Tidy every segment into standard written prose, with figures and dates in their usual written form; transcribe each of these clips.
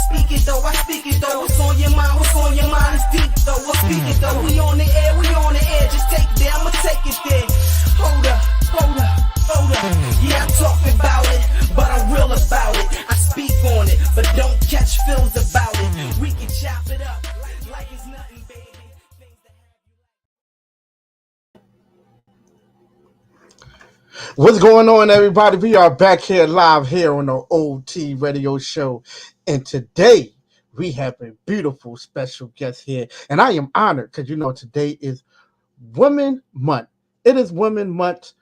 speak it though, I speak it though. What's on your mind, is deep though. We'll speak it though. We on the air, just take it there, I'ma take it there. Hold up. Yeah, I'm talking about it, but I'm real about it. I speak on it, but don't catch feels about it. We can chop it up like it's nothing, baby. What's going on, everybody? We are back here live here on the OT Radio Show, and today we have a beautiful special guest here, and I am honored because today is Women Month. It is Women Month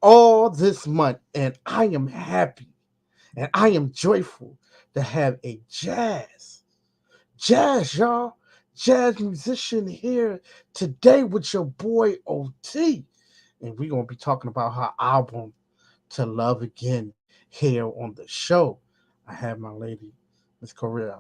all this month, and I am happy and I am joyful to have a jazz musician here today with your boy OT. And we're going to be talking about her album, To Love Again, here on the show. I have my lady, Miss Karuna,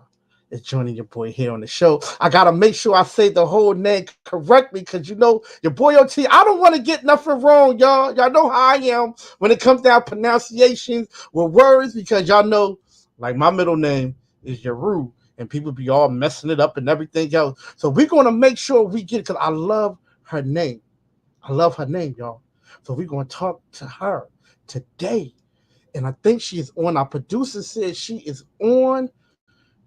is joining your boy here on the show. I got to make sure I say the whole name correctly because, your boy OT, I don't want to get nothing wrong, y'all. Y'all know how I am when it comes down pronunciations with words because y'all know, like my middle name is Yaru, and people be all messing it up and everything else. So we're going to make sure we get it because I love her name. I love her name, y'all. So we're going to talk to her today. And I think she is on. Our producer said she is on,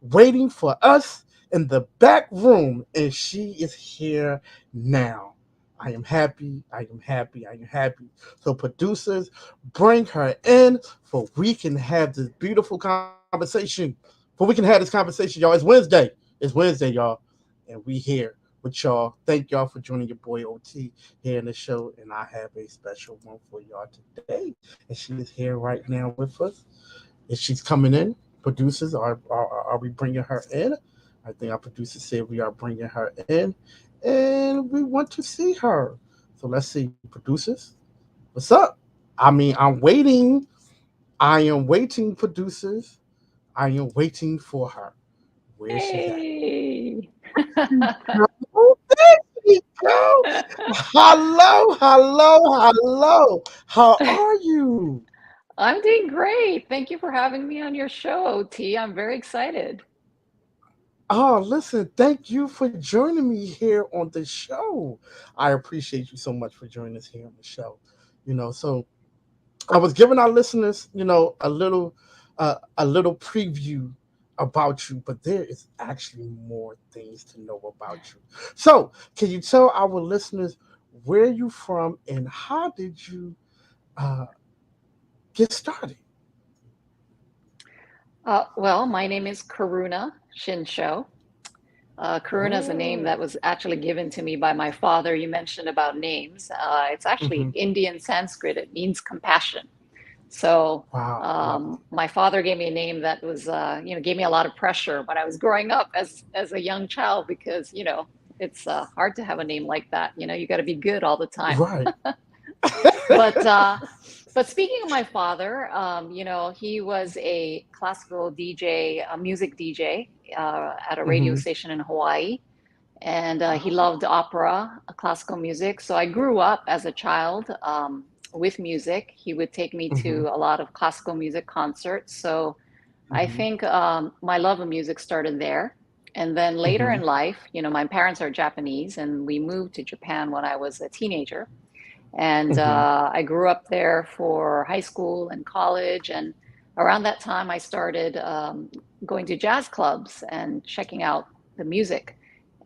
waiting for us in the back room. And she is here now. I am happy. So producers, bring her in so we can have this beautiful conversation. Y'all. It's Wednesday, y'all. And we here with y'all. Thank y'all for joining your boy OT here in the show, and I have a special one for y'all today. And she is here right now with us. And she's coming in. Producers, are we bringing her in? I think our producer said we are bringing her in, and we want to see her. So let's see, producers. What's up? I'm waiting. I am waiting, producers. I am waiting for her. Where is she at? There you go. Hello. How are you? I'm doing great. Thank you for having me on your show, OT. I'm very excited. Oh, listen, thank you for joining me here on the show. I appreciate you so much for joining us here on the show. So I was giving our listeners, a little preview about you, but there is actually more things to know about you. So, can you tell our listeners where you from and how did you get started? Well, my name is Karuna Shinsho. Karuna is a name that was actually given to me by my father. You mentioned about names. It's actually Indian Sanskrit. It means compassion. So Wow. my father gave me a name that was, gave me a lot of pressure when I was growing up as a young child because, it's hard to have a name like that. You got to be good all the time. Right. But speaking of my father, he was a classical DJ, a music DJ at a radio station in Hawaii. And he loved opera, classical music. So I grew up as a child with music. He would take me to a lot of classical music concerts. So I think my love of music started there. And then later in life, my parents are Japanese and we moved to Japan when I was a teenager. And I grew up there for high school and college. And around that time, I started going to jazz clubs and checking out the music.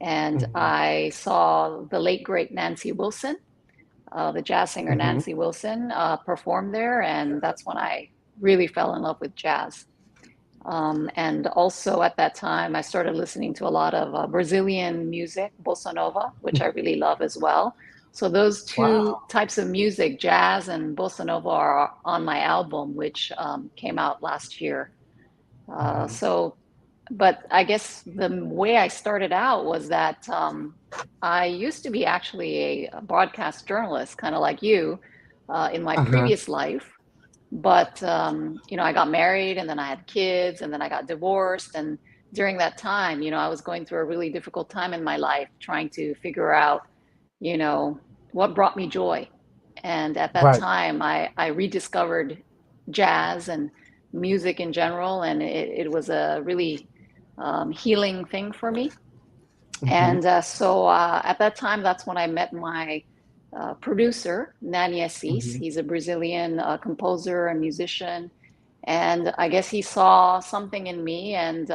And I saw the late, great Nancy Wilson, the jazz singer Nancy Wilson, perform there. And that's when I really fell in love with jazz. And also at that time, I started listening to a lot of Brazilian music, bossa nova, which I really love as well. So those two types of music, jazz and bossa nova, are on my album, which came out last year. But I guess the way I started out was that I used to be actually a broadcast journalist, kind of like you, in my previous life. But, I got married and then I had kids and then I got divorced. And during that time, I was going through a really difficult time in my life, trying to figure out, what brought me joy. And at that time, I rediscovered jazz and music in general. And it was a really healing thing for me. And so at that time, that's when I met my producer, Nani Assis. He's a Brazilian composer and musician. And I guess he saw something in me and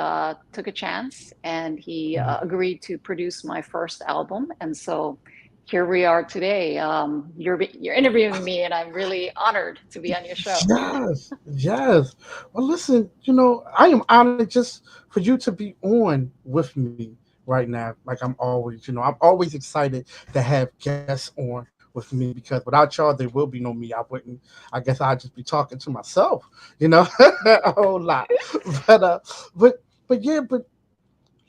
took a chance, and he agreed to produce my first album. And so here we are today. You're interviewing me, and I'm really honored to be on your show. Yes, yes. Well, listen, I am honored just for you to be on with me right now. Like I'm always excited to have guests on with me because without y'all, there will be no me. I guess I'd just be talking to myself, a whole lot. But but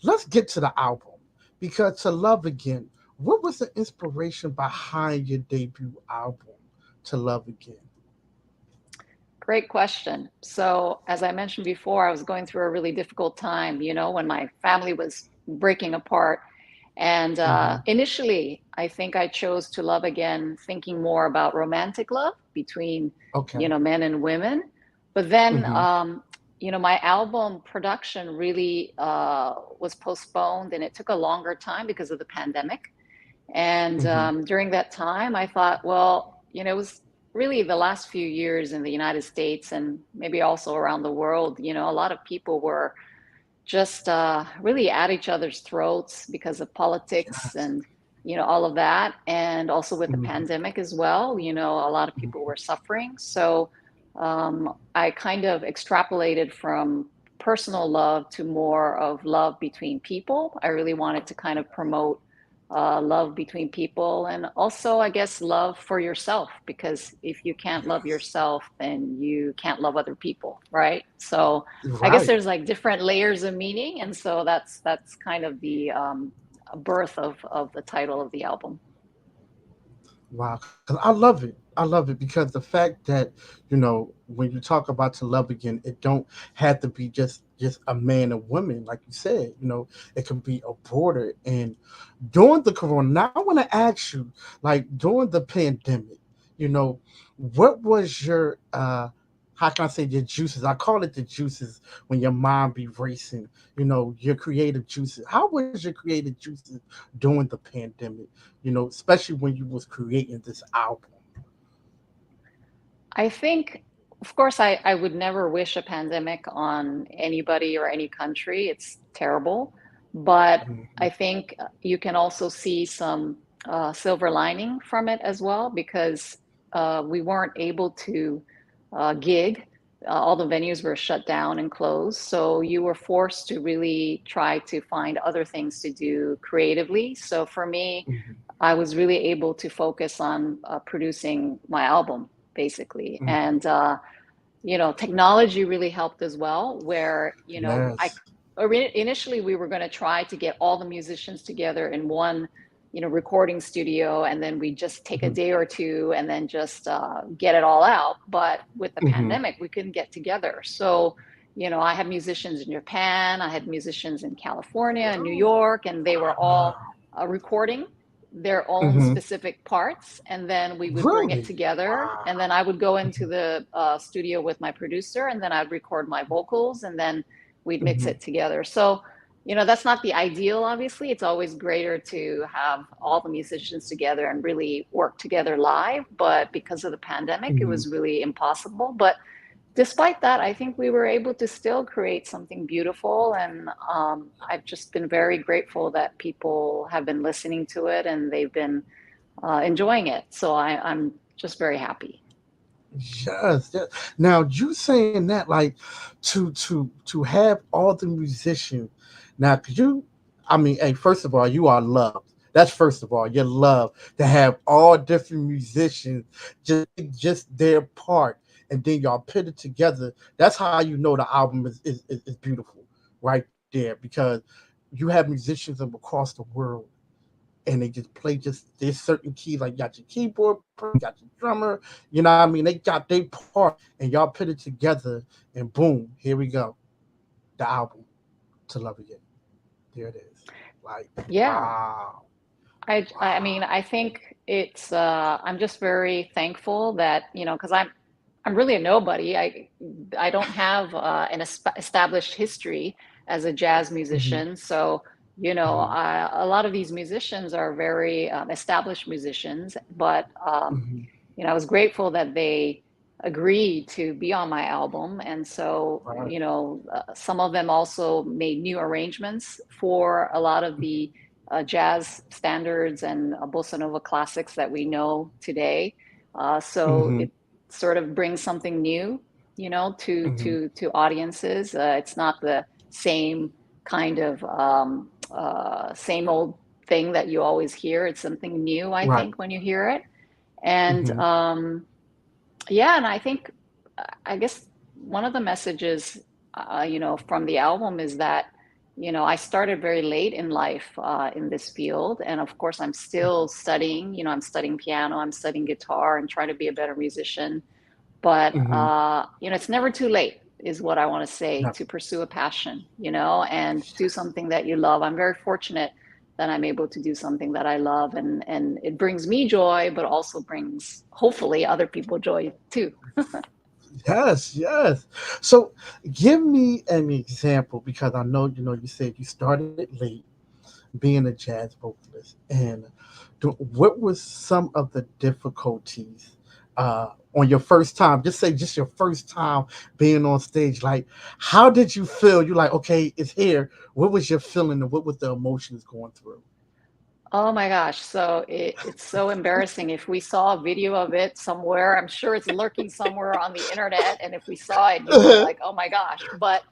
let's get to the album because To Love Again, what was the inspiration behind your debut album, To Love Again? Great question. So, as I mentioned before, I was going through a really difficult time, when my family was breaking apart. And initially, I think I chose To Love Again, thinking more about romantic love between, men and women. But then, my album production really was postponed, and it took a longer time because of the pandemic. And during that time, I thought, well, it was really the last few years in the United States and maybe also around the world, a lot of people were just really at each other's throats because of politics and, all of that. And also with the pandemic as well, a lot of people were suffering. So I kind of extrapolated from personal love to more of love between people. I really wanted to kind of promote love between people, and also I guess love for yourself, because if you can't love yourself, then you can't love other people, right? So I guess there's like different layers of meaning, and so that's kind of the birth of the title of the album. Wow, 'cause I love it because the fact that when you talk about To Love Again, it don't have to be just a man and woman, like you said. It can be a broader. And during the Corona, now I want to ask you, like during the pandemic, what was your how can I say your juices? I call it the juices when your mind be racing. Your creative juices. How was your creative juices during the pandemic? Especially when you was creating this album. I think, of course, I would never wish a pandemic on anybody or any country. It's terrible. But I think you can also see some silver lining from it as well, because we weren't able to gig. All the venues were shut down and closed. So you were forced to really try to find other things to do creatively. So for me, I was really able to focus on producing my album, basically. And, technology really helped as well, where, Yes. initially we were going to try to get all the musicians together in one, recording studio, and then we just take a day or two and then just get it all out. But with the pandemic, we couldn't get together. So, I had musicians in Japan, I had musicians in California and New York, and they were all recording their own specific parts, and then we would bring it together, and then I would go into the studio with my producer, and then I'd record my vocals, and then we'd mix it together. So that's not the ideal, obviously. It's always greater to have all the musicians together and really work together live, but because of the pandemic, it was really impossible. But despite that, I think we were able to still create something beautiful, and I've just been very grateful that people have been listening to it and they've been enjoying it. So I'm just very happy. Yes, yes. Now you saying that, like, to have all the musicians. Now, could you? I mean, hey, first of all, you are loved. That's first of all, you're loved to have all different musicians just their part, and then y'all put it together. That's how you know the album is beautiful, right there, because you have musicians from across the world, and they just play just there's certain keys, like you got your keyboard, you got your drummer, you know what I mean? They got their part, and y'all put it together, and boom, here we go, the album, To Love Again. There it is. Like, Yeah. wow. I mean, I think it's I'm just very thankful that, because I'm really a nobody. I don't have an established history as a jazz Mhm. musician. So, Mhm. a lot of these musicians are very established musicians, but Mhm. I was grateful that they agreed to be on my album. And so, Right. some of them also made new arrangements for a lot of the jazz standards and bossa nova classics that we know today. So Mhm. it sort of brings something new, to Mhm. audiences. It's not the same kind of same old thing that you always hear. It's something new, I Right. think, when you hear it. And Mhm. yeah, and I think, I guess one of the messages, from the album is that, I started very late in life in this field. And of course, I'm still studying, I'm studying piano, I'm studying guitar and trying to be a better musician. But, Mhm. it's never too late, is what I want to say, Yeah. to pursue a passion, and do something that you love. I'm very fortunate that I'm able to do something that I love, and it brings me joy, but also brings, hopefully, other people joy too. Yes, yes. So give me an example because I know you said you started late being a jazz vocalist, and what was some of the difficulties on your first time? Just say just your first time being on stage. Like, how did you feel? You like, okay, it's here. What was your feeling, and what was the emotions going through? Oh my gosh. So it's so embarrassing. If we saw a video of it somewhere, I'm sure it's lurking somewhere on the internet. And if we saw it, you'd be like, oh my gosh. But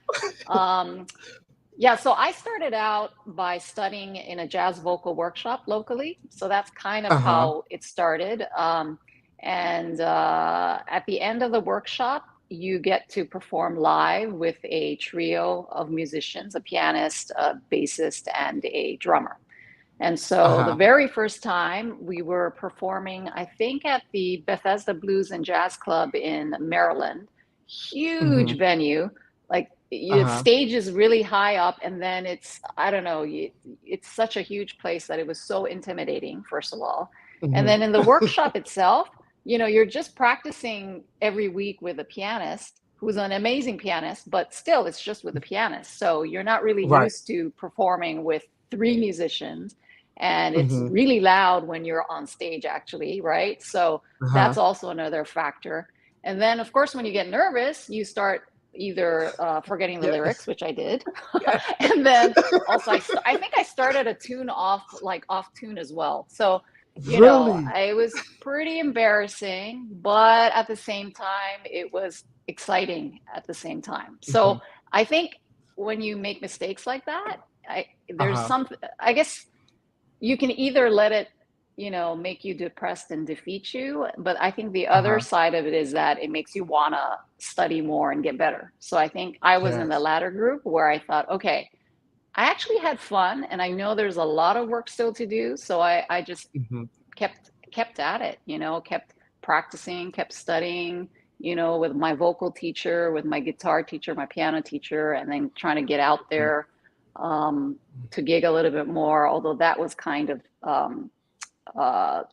um, yeah, so I started out by studying in a jazz vocal workshop locally. So that's kind of Uh huh. how it started. And at the end of the workshop, you get to perform live with a trio of musicians, a pianist, a bassist, and a drummer. And Uh so the huh. very first time we were performing, I think at the Bethesda Blues and Jazz Club in Maryland, huge Hmm. venue, like Uh the huh. stage is really high up, and then it's, I don't know, it's such a huge place that it was so intimidating, first of all. And Hmm. then in the workshop itself, you're just practicing every week with a pianist who's an amazing pianist, but still it's just with a pianist. So you're not really Right. used to performing with three musicians, and it's Hmm. really loud when you're on stage, actually, right? So Uh that's huh. also another factor. And then of course when you get nervous, you start either forgetting the lyrics, Yes. which I did. Yes. And then also I think I started a tune off tune as well. So Really. it was pretty embarrassing, but at the same time it was exciting at the same time. Hmm. So I think when you make mistakes like that, Uh there's huh. some, I guess you can either let it, make you depressed and defeat you. But I think the Uh other huh. side of it is that it makes you want to study more and get better. So I think I was in the Yes. latter group where I thought, okay, I actually had fun and I know there's a lot of work still to do. So I just Hmm. kept at it, kept practicing, kept studying, with my vocal teacher, with my guitar teacher, my piano teacher, and then trying to get out there to gig a little bit more, although that was kind of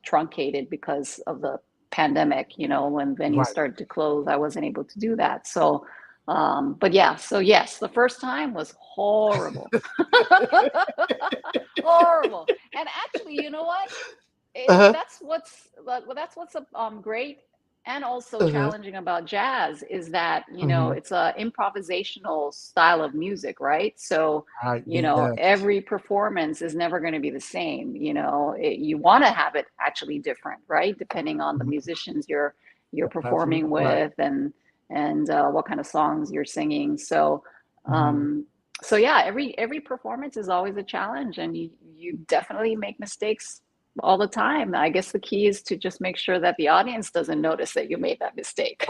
truncated because of the pandemic, when venues Right. started to close, I wasn't able to do that. So, but yeah, so yes, the first time was horrible. Horrible. And actually, you know what? Uh-huh. That's what's great and also Uh-huh. challenging about jazz is that Mhm. it's a improvisational style of music, right? So Right, yes. every performance is never going to be the same. You want to have it actually different, right, depending on the Mhm. musicians you're That's absolutely performing right. with, and what kind of songs you're singing. So Mhm. um so yeah, every performance is always a challenge, and you definitely make mistakes all the time. I guess the key is to just make sure that the audience doesn't notice that you made that mistake.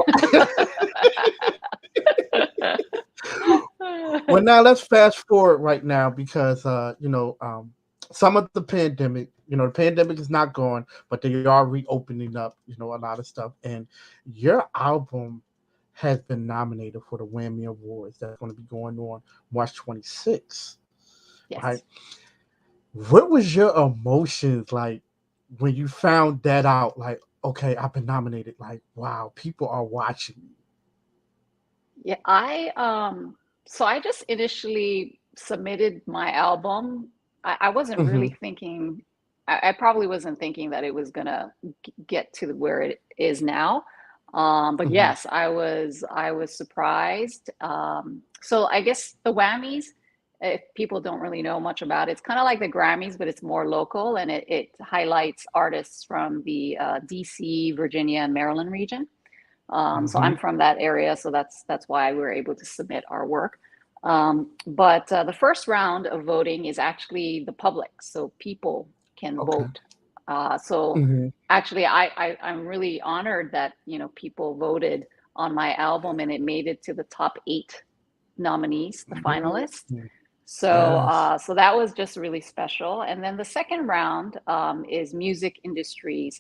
Well, now let's fast forward right now because some of the pandemic, the pandemic is not gone, but they are reopening up, a lot of stuff. And your album has been nominated for the Whammy Awards that's going to be going on March 26th, right? Yes. What was your emotions like when you found that out? Like, okay, I've been nominated. Like, wow, people are watching me. Yeah, so I just initially submitted my album, I wasn't really thinking, I probably wasn't thinking that it was gonna get to where it is now. But yes, I was surprised. So I guess the Whammies, if people don't really know much about it, it's kind of like the Grammys, but it's more local, and it highlights artists from the DC, Virginia, and Maryland region. So I'm from that area, so that's why we were able to submit our work. But the first round of voting is actually the public, so people can vote. So actually, I'm really honored that people voted on my album, and it made it to the top 8 nominees, the finalists. So so that was just really special. And then the second round is music industry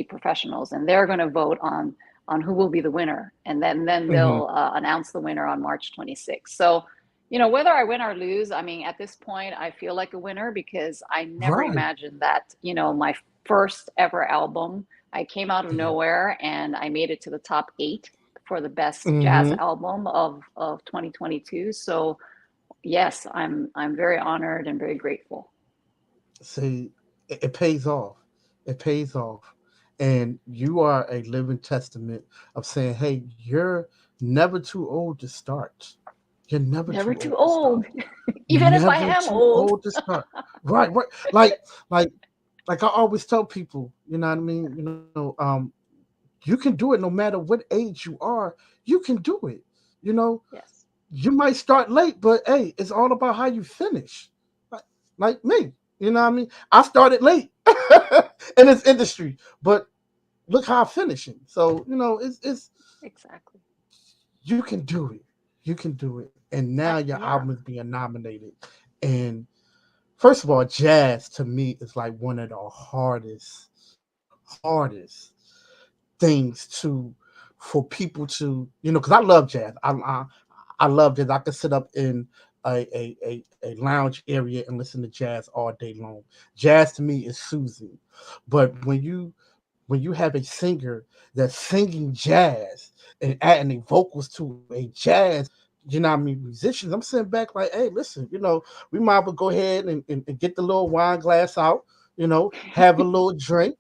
professionals, and they're going to vote on who will be the winner, and then they'll announce the winner on March 26th. So, whether I win or lose, I mean, at this point, I feel like a winner because I never imagined that, my first ever album, I came out of nowhere and I made it to the top 8 for the best jazz album of 2022. So, yes, I'm very honored and very grateful. See, it pays off. It pays off. And you are a living testament of saying, hey, you're never too old to start. You're never too old. Even if I am old to start. Right. Like I always tell people, you know what I mean? You can do it no matter what age you are. You can do it. Yes. You might start late, but hey, it's all about how you finish. Like me. You know what I mean? I started late in this industry, but look how I'm finishing. So, it's exactly. You can do it. You can do it. And now your album is being nominated. And first of all, jazz to me is like one of the hardest things for people to, because I love jazz. I love jazz. I can sit up in a lounge area and listen to jazz all day long. Jazz to me is soothing. But when you have a singer that's singing jazz and adding the vocals to a jazz, musicians, I'm sitting back like, hey, listen, we might as well go ahead and get the little wine glass out, have a little drink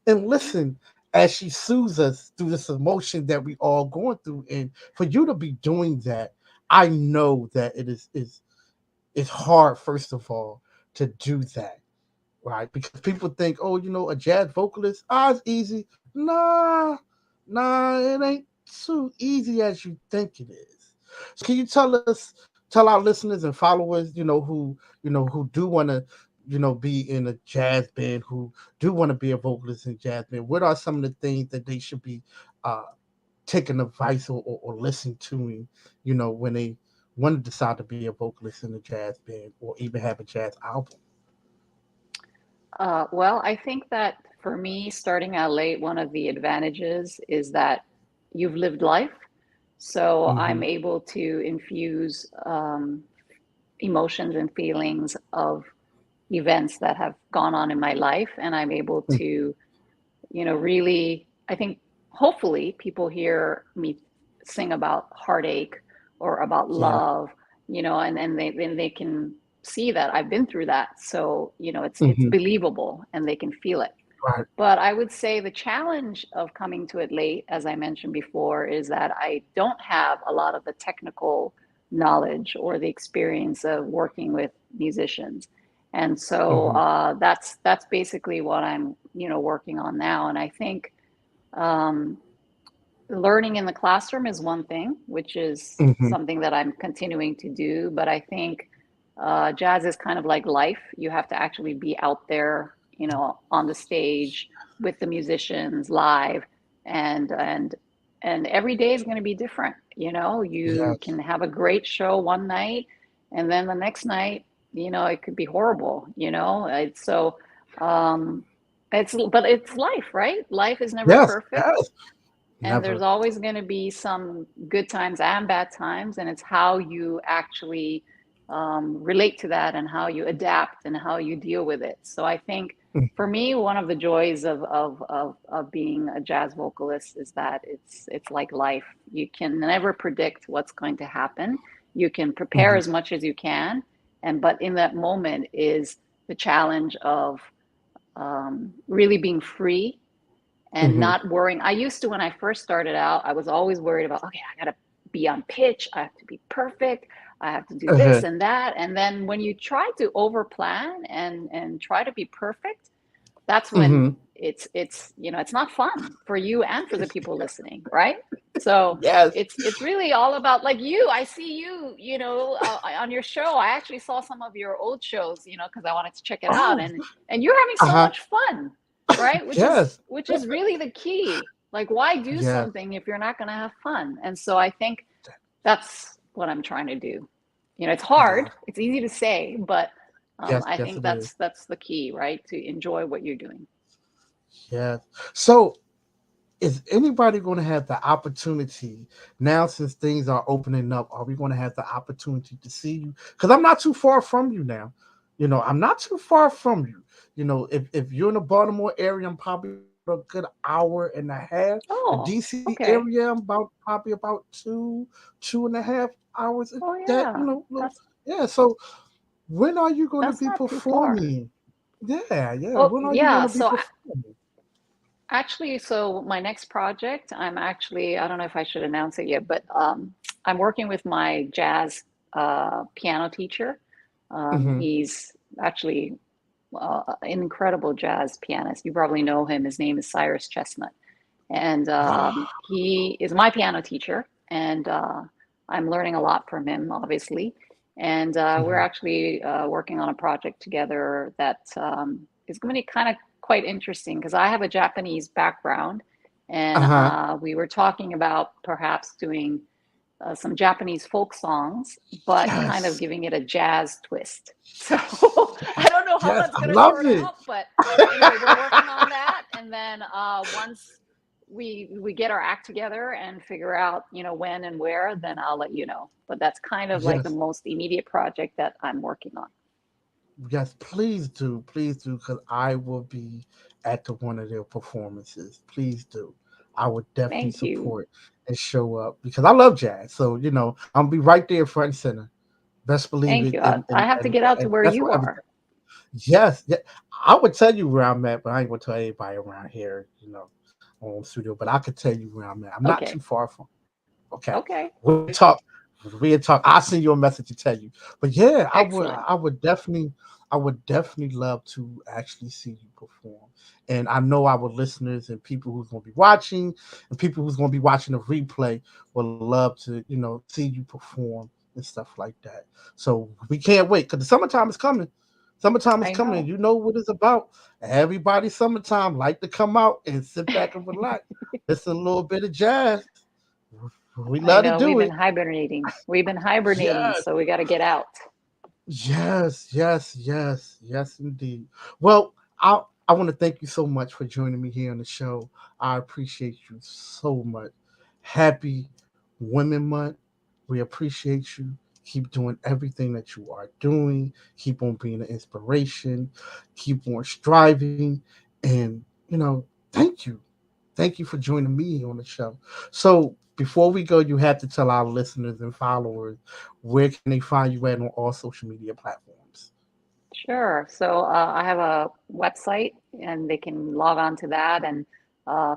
and listen as she soothes us through this emotion that we all going through. And for you to be doing that, I know that it's hard, first of all, to do that, right? Because people think, oh, a jazz vocalist, it's easy. Nah, it ain't so easy as you think it is. So can you tell our listeners and followers, who do want to, be in a jazz band, who do want to be a vocalist in a jazz band, what are some of the things that they should be taking advice or listening to, when they want to decide to be a vocalist in a jazz band or even have a jazz album? Well, I think that for me, starting out late, one of the advantages is that you've lived life. So I'm able to infuse emotions and feelings of events that have gone on in my life. And I'm able to, really, I think, hopefully people hear me sing about heartache or about love, and they can see that I've been through that. So, it's believable and they can feel it. Right. But I would say the challenge of coming to it late, as I mentioned before, is that I don't have a lot of the technical knowledge or the experience of working with musicians. And so that's basically what I'm, working on now. And I think learning in the classroom is one thing, which is something that I'm continuing to do. But I think jazz is kind of like life. You have to actually be out there, on the stage with the musicians live, and every day is going to be different. You can have a great show one night, and then the next night, it could be horrible. It's so but it's life, right? Life is never perfect. Yes. And there's always going to be some good times and bad times, and it's how you actually relate to that and how you adapt and how you deal with it. So I think for me, one of the joys of being a jazz vocalist is that it's like life. You can never predict what's going to happen. You can prepare as much as you can, but in that moment is the challenge of really being free and not worrying. I used to, when I first started out, I was always worried about, okay, I got to be on pitch. I have to be perfect. I have to do this and that. And then when you try to over plan and try to be perfect, that's when it's it's not fun for you and for the people listening, right? So it's really all about, like, I see you on your show. I actually saw some of your old shows, because I wanted to check it out, and you're having so much fun, right? Which is really the key. Like, why do something if you're not going to have fun? And so I think that's what I'm trying to do. It's hard. It's easy to say, but I think that's the key, right? To enjoy what you're doing. Yeah. So is anybody going to have the opportunity now, since things are opening up? Are we going to have the opportunity to see you? Because I'm not too far from you now. I'm not too far from you. If you're in the Baltimore area, I'm probably a good hour and a half. Oh, the DC okay. area, I'm probably about 2.5 hours. So when are you going to be performing? Yeah. When are you going to be performing? Actually, so my next project, I don't know if I should announce it yet, but I'm working with my jazz piano teacher. He's actually an incredible jazz pianist. You probably know him. His name is Cyrus Chestnut. And he is my piano teacher. And I'm learning a lot from him, obviously. And we're actually working on a project together that is going to be kind of quite interesting, because I have a Japanese background, and we were talking about perhaps doing some Japanese folk songs, but kind of giving it a jazz twist. So I don't know how that's going to turn out, but anyway, we're working on that. And then once we get our act together and figure out, when and where, then I'll let you know. But that's kind of like the most immediate project that I'm working on. Yes, please do, because I will be at one of their performances. Please do. I would definitely support and show up, because I love jazz. So I'll be right there front and center. Best believe it. Thank you. I have to get out to where you are. Yes, I would tell you where I'm at, but I ain't gonna tell anybody around here, on studio. But I could tell you where I'm at. I'm not too far from. Okay. We'll talk. I'll send you a message to tell you. But yeah, excellent. I would definitely love to actually see you perform. And I know our listeners and people who's going to be watching and people who's going to be watching the replay will love to, see you perform and stuff like that. So we can't wait, because the summertime is coming. Coming. You know what it's about. Everybody summertime like to come out and sit back and relax. Listen a little bit of jazz. We love to do it. We've been hibernating, so we got to get out. Yes, indeed. Well, I want to thank you so much for joining me here on the show. I appreciate you so much. Happy Women Month. We appreciate you. Keep doing everything that you are doing. Keep on being an inspiration. Keep on striving. And, thank you. Thank you for joining me on the show. So before we go, you have to tell our listeners and followers, where can they find you at on all social media platforms? Sure. So I have a website, and they can log on to that and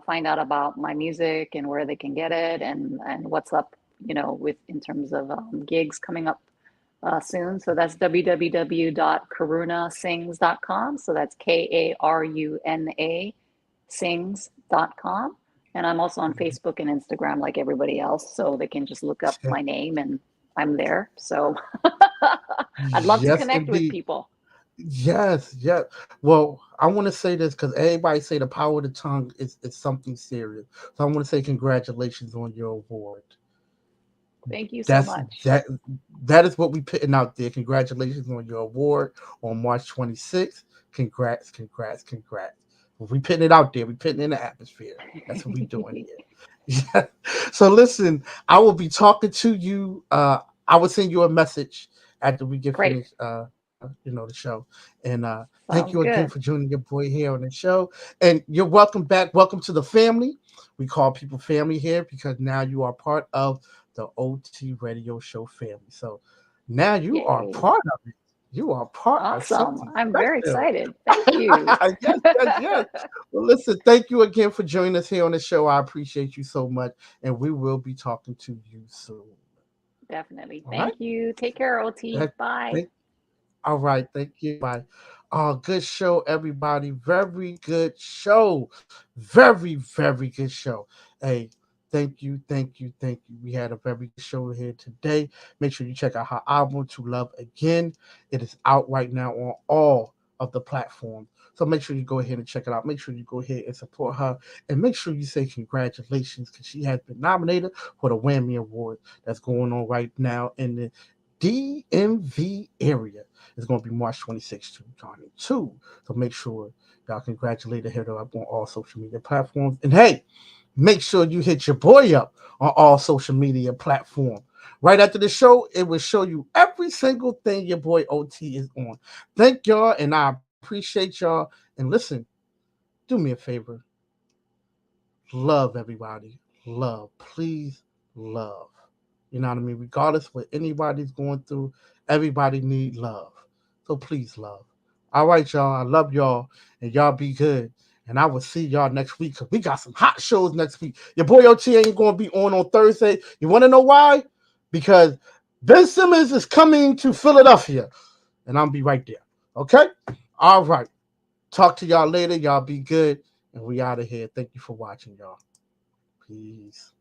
find out about my music and where they can get it, and what's up, with in terms of gigs coming up soon. So that's www.karunasings.com. So that's Karuna sings.com. And I'm also on Facebook and Instagram like everybody else. So they can just look up my name and I'm there. So I'd love to connect with people. Yes. Well, I want to say this because everybody say the power of the tongue is something serious. So I want to say congratulations on your award. Thank you so much. That is what we putting out there. Congratulations on your award on March 26th. Congrats. We putting it out there. We putting it in the atmosphere. That's what we doing here. Yeah. So listen, I will be talking to you. I will send you a message after we get finished. The show. And thank you again for joining your boy here on the show. And you're welcome back. Welcome to the family. We call people family here because now you are part of the OT Radio Show family. So now you are Yay. part of it. You are part of Awesome. something I'm very special. excited. Thank you. Yes. Well, listen, thank you again for joining us here on the show. I appreciate you so much, and we will be talking to you soon. Definitely. All Thank right. you. Take care, OT. That- Bye. thank- all right. Thank you. Bye. Good show, everybody. Very good show. Very, very good show. Hey, thank you. We had a very good show here today. Make sure you check out her album, To Love Again. It is out right now on all of the platforms. So make sure you go ahead and check it out. Make sure you go ahead and support her. And make sure you say congratulations because she has been nominated for the Whammy Award that's going on right now in the DMV area. It's going to be March 26th to 2022. So make sure y'all congratulate her up on all social media platforms. And hey, make sure you hit your boy up on all social media platforms. Right after the show, it will show you every single thing your boy OT is on. Thank y'all, and I appreciate y'all. And listen, do me a favor. Love everybody. Love. Please love. You know what I mean? Regardless of what anybody's going through, everybody need love. So please love. All right, y'all. I love y'all, and y'all be good. And I will see y'all next week because we got some hot shows next week. Your boy OT ain't going to be on Thursday. You want to know why? Because Ben Simmons is coming to Philadelphia, and I'll be right there. Okay? All right. Talk to y'all later. Y'all be good, and we out of here. Thank you for watching, y'all. Peace.